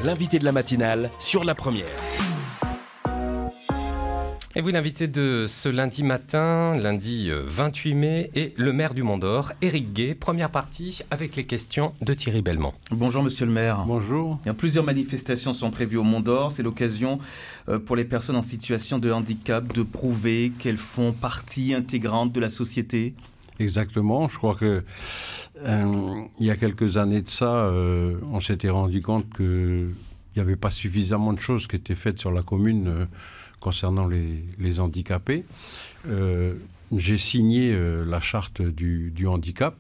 l'invité de la matinale sur La Première. Et oui, l'invité de ce lundi matin, lundi 28 mai, est le maire du Mont-d'Or, Éric Gay. Première partie avec les questions de Thierry Bellemont. Bonjour monsieur le maire. Bonjour. Plusieurs manifestations sont prévues au Mont-d'Or. C'est l'occasion pour les personnes en situation de handicap de prouver qu'elles font partie intégrante de la société. Exactement. Je crois que il y a quelques années de ça, on s'était rendu compte qu'il n'y avait pas suffisamment de choses qui étaient faites sur la commune concernant les handicapés. J'ai signé la charte du handicap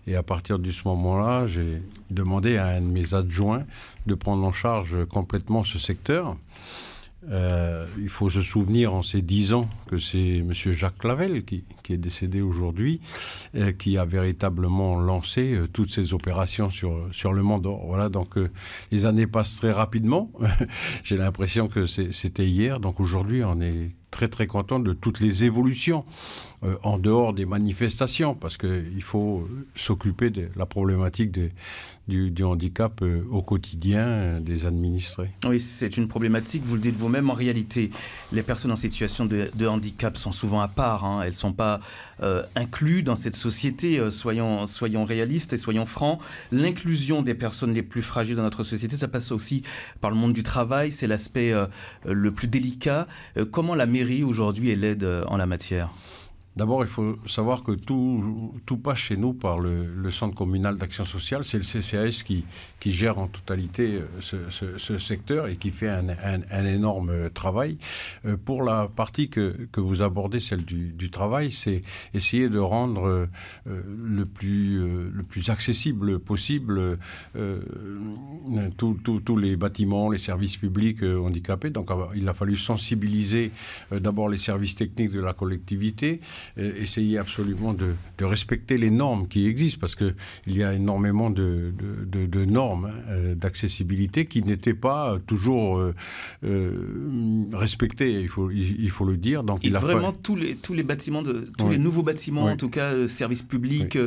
et à partir de ce moment-là, j'ai demandé à un de mes adjoints de prendre en charge complètement ce secteur. Il faut se souvenir en ces 10 ans que c'est M. Jacques Clavel qui est décédé aujourd'hui, qui a véritablement lancé toutes ces opérations sur le Mont-d'Or. Voilà, donc les années passent très rapidement. J'ai l'impression que c'était hier, donc aujourd'hui on est très très content de toutes les évolutions en dehors des manifestations, parce qu'il faut s'occuper de la problématique du handicap au quotidien des administrés. Oui, c'est une problématique, vous le dites vous-même. En réalité, les personnes en situation de handicap sont souvent à part, hein. Elles ne sont pas incluses dans cette société. Soyons réalistes et soyons francs. L'inclusion des personnes les plus fragiles dans notre société, ça passe aussi par le monde du travail. C'est l'aspect le plus délicat. Comment la mairie aujourd'hui est l'aide en la matière ? D'abord, il faut savoir que tout passe chez nous par le Centre communal d'action sociale. C'est le CCAS qui gère en totalité ce secteur et qui fait un énorme travail. Pour la partie que vous abordez, celle du travail, c'est essayer de rendre le plus accessible possible tous les bâtiments, les services publics handicapés. Donc, il a fallu sensibiliser d'abord les services techniques de la collectivité, essayer absolument de respecter les normes qui existent, parce qu'il y a énormément de normes d'accessibilité qui n'étaient pas toujours respectées, il faut le dire. Donc, tous les bâtiments, les nouveaux bâtiments, en tout cas services publics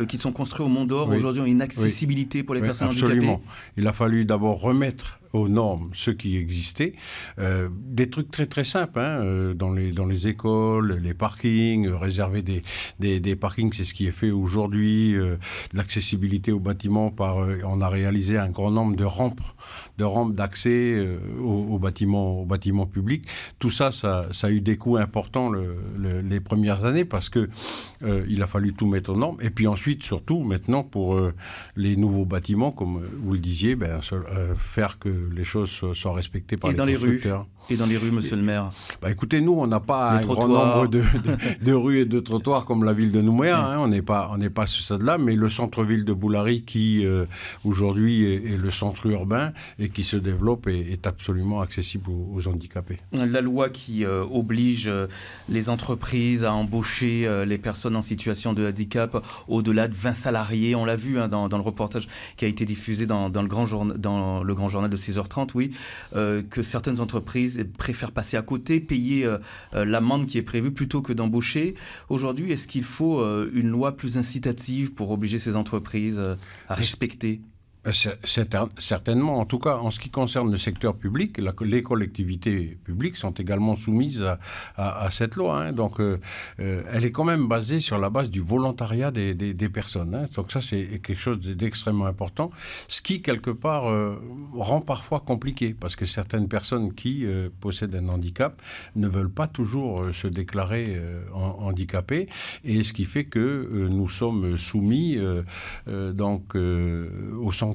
qui sont construits au Mont-d'Or, aujourd'hui ont une accessibilité pour les personnes handicapées. Absolument. Il a fallu d'abord remettre aux normes ceux qui existaient. Des trucs très très simples, hein, dans les écoles, les parkings, réserver des parkings, c'est ce qui est fait aujourd'hui. L'accessibilité aux bâtiments, on a réalisé un grand nombre de rampes d'accès aux bâtiments publics. Tout ça a eu des coûts importants les premières années, parce que il a fallu tout mettre aux normes. Et puis ensuite, surtout maintenant, pour les nouveaux bâtiments, comme vous le disiez, faire que les choses soient respectées par les constructeurs. Et dans les rues, monsieur le maire ? Écoutez, nous, on n'a pas un grand nombre de rues et de trottoirs comme la ville de Nouméa. Hein. On n'est pas à ce stade-là, mais le centre-ville de Boulari, qui aujourd'hui est le centre urbain et qui se développe, est absolument accessible aux handicapés. La loi qui oblige les entreprises à embaucher les personnes en situation de handicap au-delà de 20 salariés, on l'a vu dans le reportage qui a été diffusé dans le grand journal de 6h30, que certaines entreprises préfèrent passer à côté, payer l'amende qui est prévue plutôt que d'embaucher. Aujourd'hui, est-ce qu'il faut une loi plus incitative pour obliger ces entreprises à respecter ? Certainement. En tout cas, en ce qui concerne le secteur public, les collectivités publiques sont également soumises à cette loi. Hein. Donc, elle est quand même basée sur la base du volontariat des personnes. Hein. Donc ça, c'est quelque chose d'extrêmement important. Ce qui, quelque part, rend parfois compliqué, parce que certaines personnes qui possèdent un handicap ne veulent pas toujours se déclarer handicapées. Et ce qui fait que nous sommes soumis aux sanctions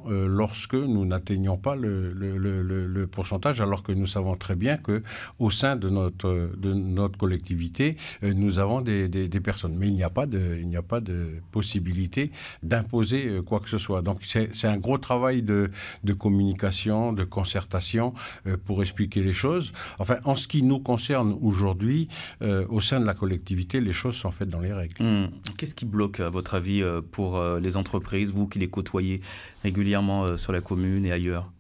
lorsque nous n'atteignons pas le pourcentage, alors que nous savons très bien qu'au sein de notre collectivité, nous avons des personnes. Mais il n'y a pas de possibilité d'imposer quoi que ce soit. Donc c'est un gros travail de communication, de concertation pour expliquer les choses. Enfin, en ce qui nous concerne aujourd'hui, au sein de la collectivité, les choses sont faites dans les règles. Qu'est-ce qui bloque, à votre avis, pour les entreprises, vous qui les côtoyez régulièrement sur la commune et ailleurs ?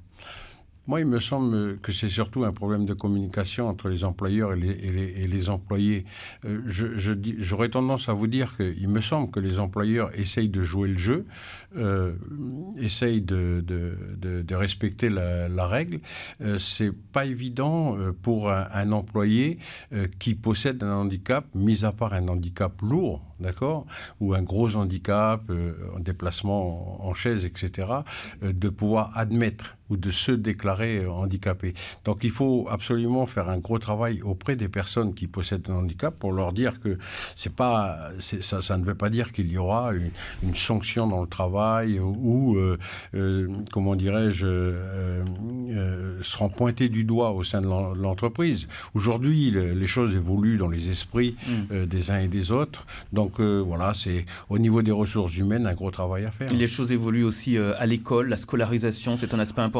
Moi, il me semble que c'est surtout un problème de communication entre les employeurs et les employés. J'aurais tendance à vous dire qu'il me semble que les employeurs essayent de jouer le jeu, essayent de respecter la règle. C'est pas évident pour un employé qui possède un handicap, mis à part un handicap lourd, d'accord, ou un gros handicap, en déplacement en chaise, etc., de pouvoir admettre ou de se déclarer handicapés. Donc il faut absolument faire un gros travail auprès des personnes qui possèdent un handicap pour leur dire que ça ne veut pas dire qu'il y aura une sanction dans le travail ou comment dirais-je, seront pointés du doigt au sein de l'entreprise. Aujourd'hui, les choses évoluent dans les esprits des uns et des autres. Donc voilà, c'est au niveau des ressources humaines un gros travail à faire. Les choses évoluent aussi à l'école, la scolarisation, c'est un aspect important.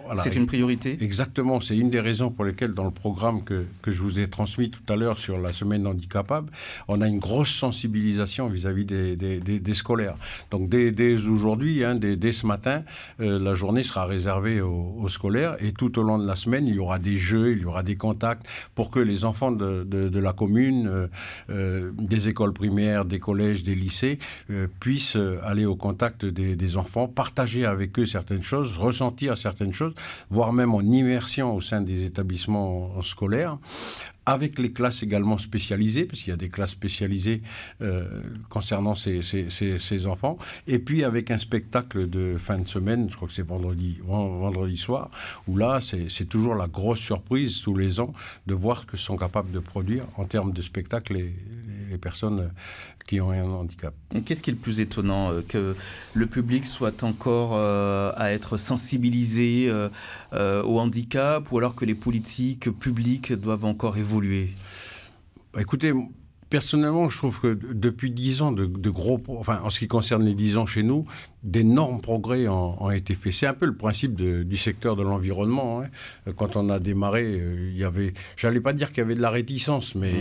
Voilà, c'est une priorité. Exactement, c'est une des raisons pour lesquelles dans le programme que je vous ai transmis tout à l'heure sur la semaine handicapables, on a une grosse sensibilisation vis-à-vis des scolaires. Donc dès aujourd'hui, dès ce matin, la journée sera réservée aux scolaires et tout au long de la semaine, il y aura des jeux, il y aura des contacts pour que les enfants de la commune, des écoles primaires, des collèges, des lycées, puissent aller au contact des enfants, partager avec eux certaines choses, ressentir certaines choses, voire même en immersion au sein des établissements scolaires, avec les classes également spécialisées, parce qu'il y a des classes spécialisées concernant ces enfants, et puis avec un spectacle de fin de semaine, je crois que c'est vendredi soir, où là, c'est toujours la grosse surprise tous les ans de voir ce que sont capables de produire en termes de spectacle les personnes qui ont un handicap. Qu'est-ce qui est le plus étonnant, que le public soit encore à être sensibilisé au handicap, ou alors que les politiques publiques doivent encore évoluer? Écoutez, personnellement, je trouve que depuis 10 ans, en ce qui concerne les 10 ans chez nous, d'énormes progrès ont été faits. C'est un peu le principe du secteur de l'environnement. Quand on a démarré, il y avait, j'allais pas dire qu'il y avait de la réticence, mais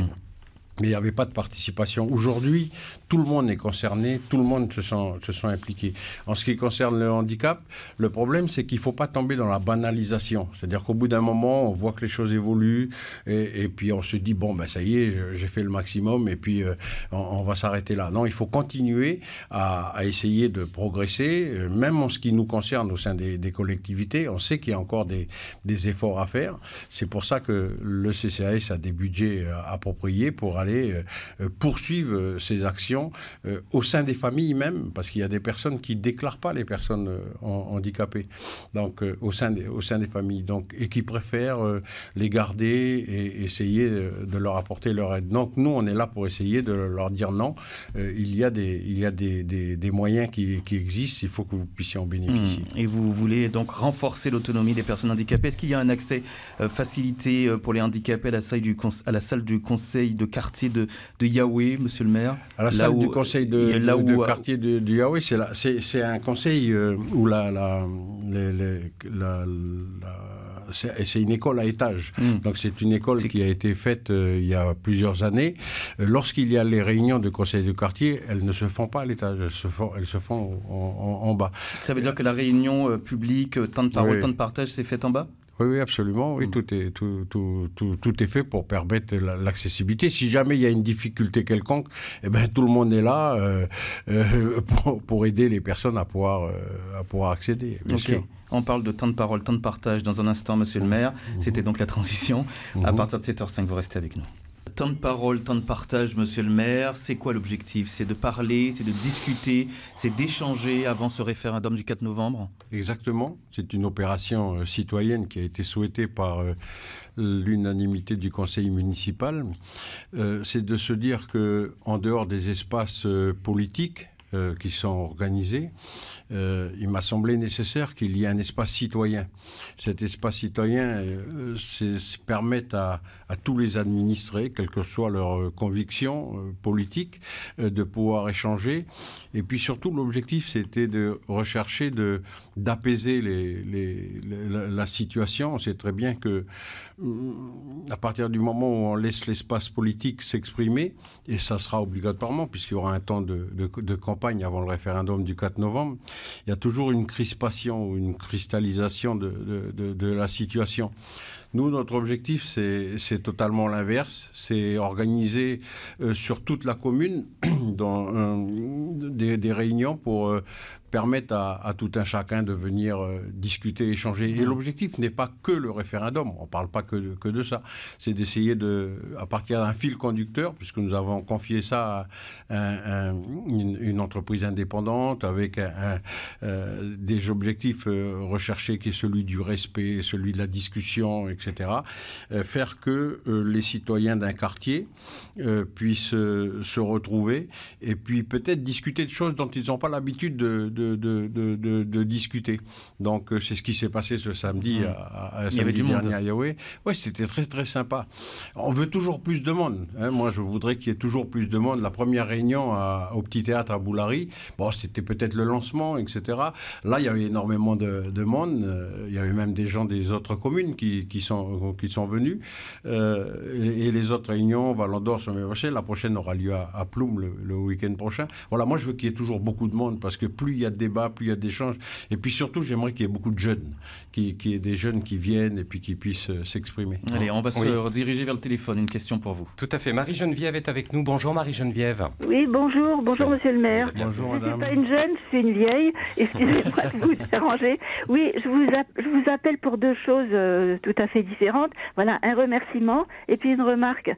il n'y avait pas de participation. Aujourd'hui, tout le monde est concerné, tout le monde se sent impliqué. En ce qui concerne le handicap, le problème, c'est qu'il ne faut pas tomber dans la banalisation. C'est-à-dire qu'au bout d'un moment, on voit que les choses évoluent et puis on se dit, bon, ben ça y est, j'ai fait le maximum et puis on va s'arrêter là. Non, il faut continuer à essayer de progresser, même en ce qui nous concerne au sein des collectivités. On sait qu'il y a encore des efforts à faire. C'est pour ça que le CCAS a des budgets appropriés pour aller poursuivre ces actions au sein des familles même, parce qu'il y a des personnes qui ne déclarent pas les personnes handicapées, donc au sein des familles, donc, et qui préfèrent les garder et essayer de leur apporter leur aide. Donc nous, on est là pour essayer de leur dire non, il y a des moyens qui existent, il faut que vous puissiez en bénéficier. Et vous voulez donc renforcer l'autonomie des personnes handicapées. Est-ce qu'il y a un accès facilité pour les handicapés à la salle du conseil de quartier de Yaoué, monsieur le maire? À la salle du conseil de quartier de Yaoué, c'est un conseil où c'est une école à étage. Donc c'est une école qui a été faite il y a plusieurs années. Lorsqu'il y a les réunions de conseil de quartier, elles ne se font pas à l'étage, elles se font en bas. Ça veut dire que la réunion publique, temps de parole, temps de partage, c'est fait en bas? Oui, absolument. Oui, tout est fait pour permettre l'accessibilité. Si jamais il y a une difficulté quelconque, eh ben, tout le monde est là pour aider les personnes à pouvoir accéder, bien sûr. On parle de temps de parole, temps de partage dans un instant, monsieur le maire. C'était donc la transition. À partir de 7h05, vous restez avec nous. Temps de parole, temps de partage, monsieur le maire, c'est quoi l'objectif? C'est de parler, c'est de discuter, c'est d'échanger avant ce référendum du 4 novembre? Exactement. C'est une opération citoyenne qui a été souhaitée par l'unanimité du conseil municipal. C'est de se dire qu'en dehors des espaces politiques qui sont organisés, il m'a semblé nécessaire qu'il y ait un espace citoyen. Cet espace citoyen permet à tous les administrés, quelles que soient leurs convictions politiques, de pouvoir échanger. Et puis surtout, l'objectif, c'était de rechercher d'apaiser la situation. On sait très bien que à partir du moment où on laisse l'espace politique s'exprimer, et ça sera obligatoirement, puisqu'il y aura un temps de campagne, campagne avant le référendum du 4 novembre, il y a toujours une crispation ou une cristallisation de la situation. Nous, notre objectif, c'est totalement l'inverse. C'est organiser sur toute la commune des réunions pour permettre à tout un chacun de venir discuter, échanger. Et l'objectif n'est pas que le référendum. On ne parle pas que de ça. C'est d'essayer à partir d'un fil conducteur, puisque nous avons confié ça à une entreprise indépendante avec des objectifs recherchés qui est celui du respect, celui de la discussion, etc. Faire que les citoyens d'un quartier puissent se retrouver et puis peut-être discuter de choses dont ils n'ont pas l'habitude de discuter. Donc c'est ce qui s'est passé ce samedi samedi dernier à Yahweh. Oui, c'était très très sympa. On veut toujours plus de monde. Hein. Moi, je voudrais qu'il y ait toujours plus de monde. La première réunion au Petit Théâtre à Boulari, bon, c'était peut-être le lancement, etc. Là, il y avait énormément de monde. Il y avait même des gens des autres communes qui sont venus. Et les autres réunions, Val d'Or, la prochaine aura lieu à Ploum le week-end prochain. Voilà, moi, je veux qu'il y ait toujours beaucoup de monde parce que plus il y a de débats, plus il y a d'échanges. Et puis surtout, j'aimerais qu'il y ait beaucoup de jeunes, qu'il y ait des jeunes qui viennent et puis qui puissent s'exprimer. Allez, on va se rediriger vers le téléphone. Une question pour vous. Tout à fait. Marie-Geneviève est avec nous. Bonjour Marie-Geneviève. Oui, bonjour monsieur le maire. Bonjour madame. Je ne suis pas une jeune, je suis une vieille. Excusez-moi de vous déranger. Oui, je vous appelle pour deux choses tout à fait différentes. Voilà, un remerciement et puis une remarque.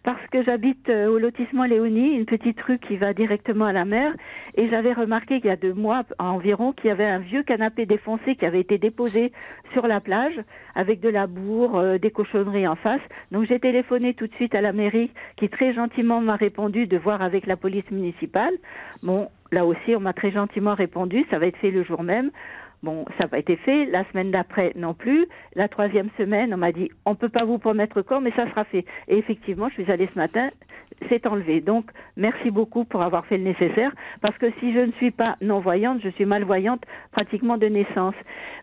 Parce que j'habite au lotissement Léonie, une petite rue qui va directement à la mer, et j'avais remarqué qu'il y a 2 mois environ qu'il y avait un vieux canapé défoncé qui avait été déposé sur la plage avec de la bourre, des cochonneries en face. Donc j'ai téléphoné tout de suite à la mairie qui très gentiment m'a répondu de voir avec la police municipale. Bon, là aussi on m'a très gentiment répondu, ça va être fait le jour même. Bon, ça n'a pas été fait. La semaine d'après, non plus. La 3e semaine, on m'a dit, on ne peut pas vous promettre quand, mais ça sera fait. Et effectivement, je suis allée ce matin, c'est enlevé. Donc, merci beaucoup pour avoir fait le nécessaire, parce que si je ne suis pas non-voyante, je suis malvoyante pratiquement de naissance.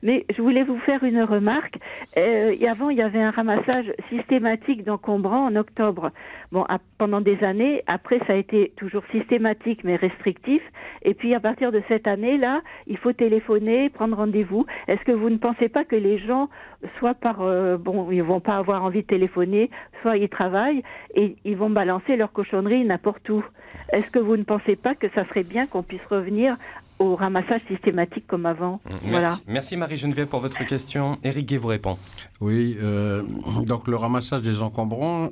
Mais je voulais vous faire une remarque. Avant, il y avait un ramassage systématique d'encombrants en octobre. Bon, pendant des années, après, ça a été toujours systématique, mais restrictif. Et puis, à partir de cette année-là, il faut téléphoner, prendre rendez-vous. Est-ce que vous ne pensez pas que les gens, soit ils vont pas avoir envie de téléphoner, soit ils travaillent et ils vont balancer leur cochonnerie n'importe où. Est-ce que vous ne pensez pas que ça serait bien qu'on puisse revenir au ramassage systématique comme avant? Voilà. Merci Marie-Geneviève pour votre question. Éric Gay vous répond. Oui, donc le ramassage des encombrants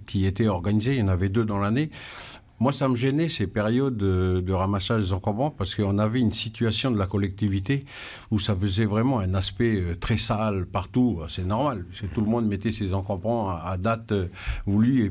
qui était organisé, il y en avait 2 dans l'année. Moi, ça me gênait ces périodes de ramassage des encombrants parce qu'on avait une situation de la collectivité où ça faisait vraiment un aspect très sale partout. C'est normal, parce que tout le monde mettait ses encombrants à date voulue. Et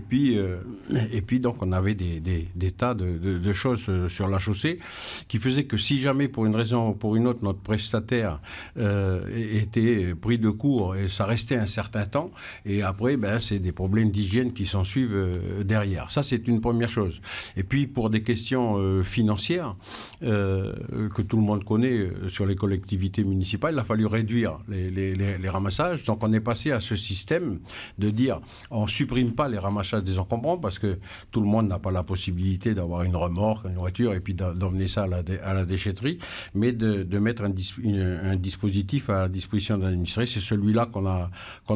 puis, donc, on avait des tas de choses sur la chaussée qui faisaient que si jamais, pour une raison ou pour une autre, notre prestataire était pris de court, et ça restait un certain temps. Et après, c'est des problèmes d'hygiène qui s'en suivent derrière. Ça, c'est une première chose. Et puis, pour des questions financières que tout le monde connaît sur les collectivités municipales, il a fallu réduire les ramassages. Donc, on est passé à ce système de dire on ne supprime pas les ramassages des encombrants parce que tout le monde n'a pas la possibilité d'avoir une remorque, une voiture et puis d'emmener ça à la déchetterie, mais de mettre un dispositif à la disposition d'un administré. C'est celui-là qu'on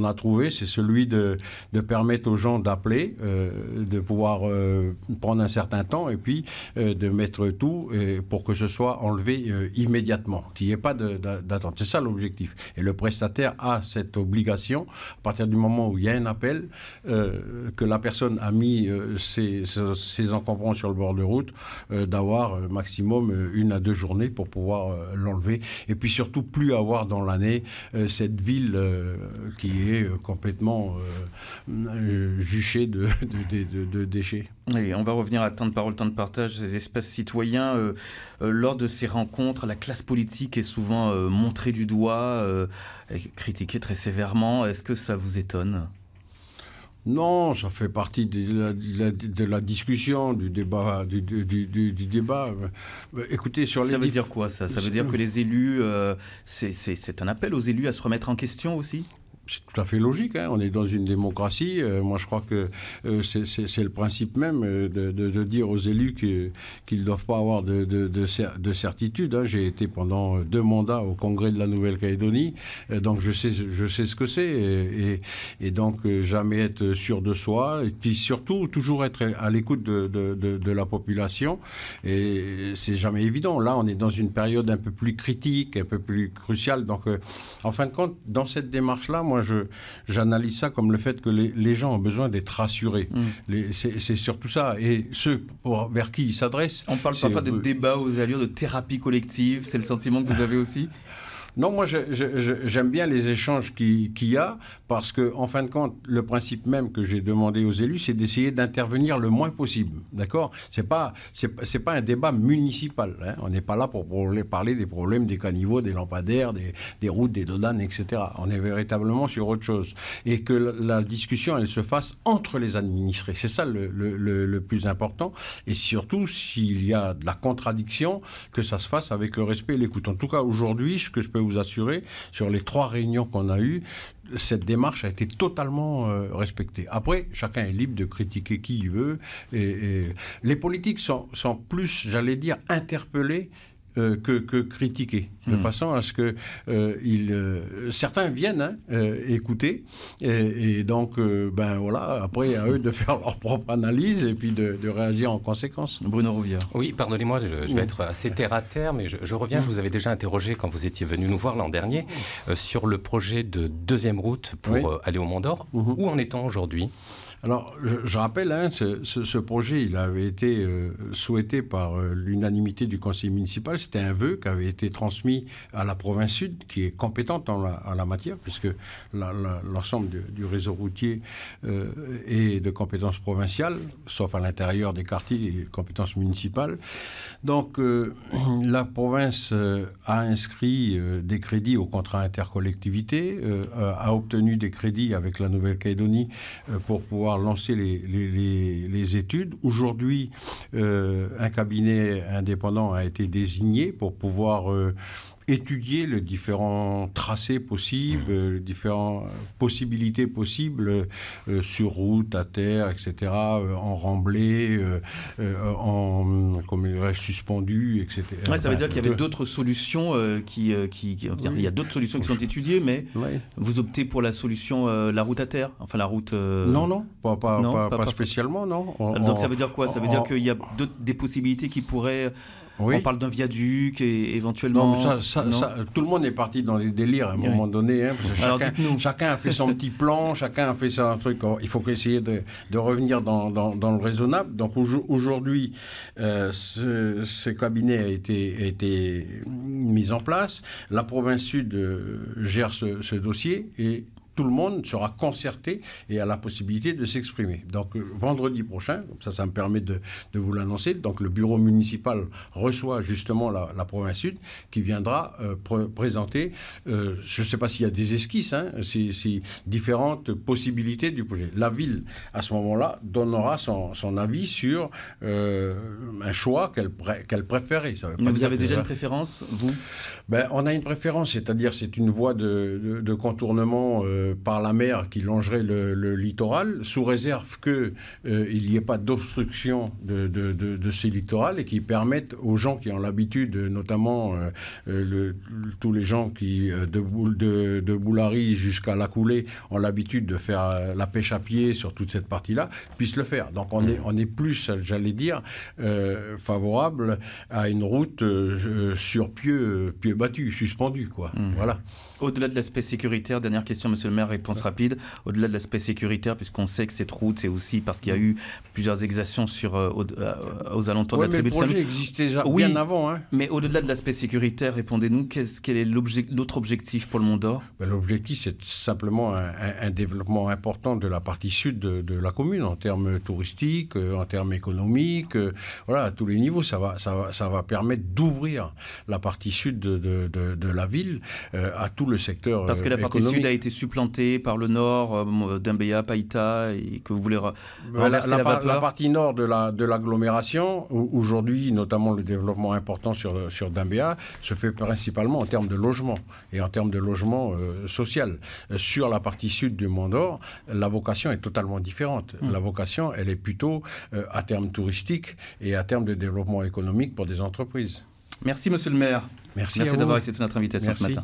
a trouvé. C'est celui de permettre aux gens d'appeler, de pouvoir prendre un certain temps et puis de mettre tout pour que ce soit enlevé immédiatement, qu'il n'y ait pas d'attente. C'est ça l'objectif. Et le prestataire a cette obligation, à partir du moment où il y a un appel, que la personne a mis ses encombrants sur le bord de route, d'avoir maximum 1 à 2 journées pour pouvoir l'enlever. Et puis surtout, plus avoir dans l'année cette ville qui est complètement juchée de déchets. Et on va revenir à temps de parole, temps de partage, ces espaces citoyens. Lors de ces rencontres, la classe politique est souvent montrée du doigt, critiquée très sévèrement. Est-ce que ça vous étonne ? Non, ça fait partie de la discussion, du débat. Écoutez, ça veut dire quoi, ça ? Ça veut dire que les élus, c'est un appel aux élus à se remettre en question aussi ? C'est tout à fait logique, hein. On est dans une démocratie. Moi, je crois que c'est le principe même de dire aux élus qu'ils ne doivent pas avoir de certitude, hein. J'ai été pendant 2 mandats au Congrès de la Nouvelle-Calédonie, donc je sais ce que c'est. Et donc, jamais être sûr de soi. Et puis surtout, toujours être à l'écoute de la population. Et c'est jamais évident. Là, on est dans une période un peu plus critique, un peu plus cruciale. Donc, en fin de compte, dans cette démarche-là, moi, j'analyse ça comme le fait que les gens ont besoin d'être rassurés. C'est surtout ça. Et ceux vers qui ils s'adressent... On parle parfois de débat aux allures de thérapie collective. C'est le sentiment que vous avez aussi ? Non, moi, j'aime bien les échanges qu'il y a, parce que, en fin de compte, le principe même que j'ai demandé aux élus, c'est d'essayer d'intervenir le moins possible, d'accord ? C'est pas un débat municipal, hein. On n'est pas là pour parler des problèmes des caniveaux, des lampadaires, des routes, des dodanes, etc. On est véritablement sur autre chose. Et que la discussion, elle se fasse entre les administrés. C'est ça le plus important. Et surtout, s'il y a de la contradiction, que ça se fasse avec le respect et l'écoute. En tout cas, aujourd'hui, ce que je peux vous assurer, sur les 3 réunions qu'on a eues, cette démarche a été totalement respectée. Après, chacun est libre de critiquer qui il veut. Et les politiques sont plus, j'allais dire, interpellés que critiquer, de façon à ce que certains viennent écouter, et donc ben voilà, après à eux de faire leur propre analyse et puis de réagir en conséquence. Bruno Rouvière. Oui, pardonnez-moi, je vais être assez terre à terre, mais je reviens, je vous avais déjà interrogé quand vous étiez venu nous voir l'an dernier sur le projet de 2e route pour aller au Mont d'Or. Où en est-on aujourd'hui ? Alors, je rappelle, hein, ce projet, il avait été souhaité par l'unanimité du conseil municipal. C'était un vœu qui avait été transmis à la province sud, qui est compétente en la matière, puisque l'ensemble du réseau routier est de compétences provinciales, sauf à l'intérieur des quartiers, et compétences municipales. Donc, la province a inscrit des crédits au contrat intercollectivité, a obtenu des crédits avec la Nouvelle-Calédonie pour pouvoir lancer les études. Aujourd'hui, un cabinet indépendant a été désigné pour pouvoir étudier les différents tracés possibles, les différentes possibilités possibles sur route, à terre, etc., en remblai, suspendu, etc. Ouais, ça veut dire qu'il y avait d'autres solutions il y a d'autres solutions qui sont étudiées, mais vous optez pour la solution la route à terre, enfin la route... Non, pas spécialement, non. Donc ça veut dire quoi ? Ça veut dire qu'il y a des possibilités qui pourraient... Oui. On parle d'un viaduc et éventuellement... Non, tout le monde est parti dans les délires à un moment donné. Hein, parce que chacun a fait son petit plan, chacun a fait son truc. Il faut essayer de revenir dans le raisonnable. Donc aujourd'hui, ce cabinet a été mis en place. La province sud gère ce dossier et tout le monde sera concerté et a la possibilité de s'exprimer. Donc vendredi prochain, ça me permet de vous l'annoncer, donc le bureau municipal reçoit justement la province sud qui viendra présenter, je ne sais pas s'il y a des esquisses, hein, c'est différentes possibilités du projet. La ville, à ce moment-là, donnera son avis sur un choix qu'elle préférait. Mais vous avez déjà une préférence, vous ? On a une préférence, c'est-à-dire c'est une voie de contournement par la mer qui longerait le littoral, sous réserve qu'il n'y ait pas d'obstruction de ces littorales et qui permettent aux gens qui ont l'habitude, notamment tous les gens qui, de Boulari jusqu'à la Coulée, ont l'habitude de faire la pêche à pied sur toute cette partie-là, puissent le faire. Donc on est plus, j'allais dire, favorable à une route sur pied battu, suspendu, quoi. Voilà. Au-delà de l'aspect sécuritaire, dernière question, monsieur le maire, réponse rapide. Au-delà de l'aspect sécuritaire, puisqu'on sait que cette route, c'est aussi parce qu'il y a eu plusieurs exactions aux alentours de la tribu de Saint-Louis. Le projet existait déjà bien avant. Hein. Mais au-delà de l'aspect sécuritaire, répondez-nous, quel est l'autre objectif pour le Mont d'Or ? L'objectif, c'est simplement un développement important de la partie sud de la commune, en termes touristiques, en termes économiques. Voilà, à tous les niveaux, ça va permettre d'ouvrir la partie sud de la ville à tout le secteur parce que la partie économique. sud a été supplantée orienté par le nord, Doumbéya, Païta, et que vous voulez renverser la vapeur? La partie nord de l'agglomération, aujourd'hui, notamment le développement important sur Doumbéya, se fait principalement en termes de logement et en termes de logement social. Sur la partie sud du Mont d'Or, la vocation est totalement différente. La vocation, elle est plutôt à terme touristique et à terme de développement économique pour des entreprises. Merci, monsieur le maire. Merci d'avoir accepté notre invitation ce matin.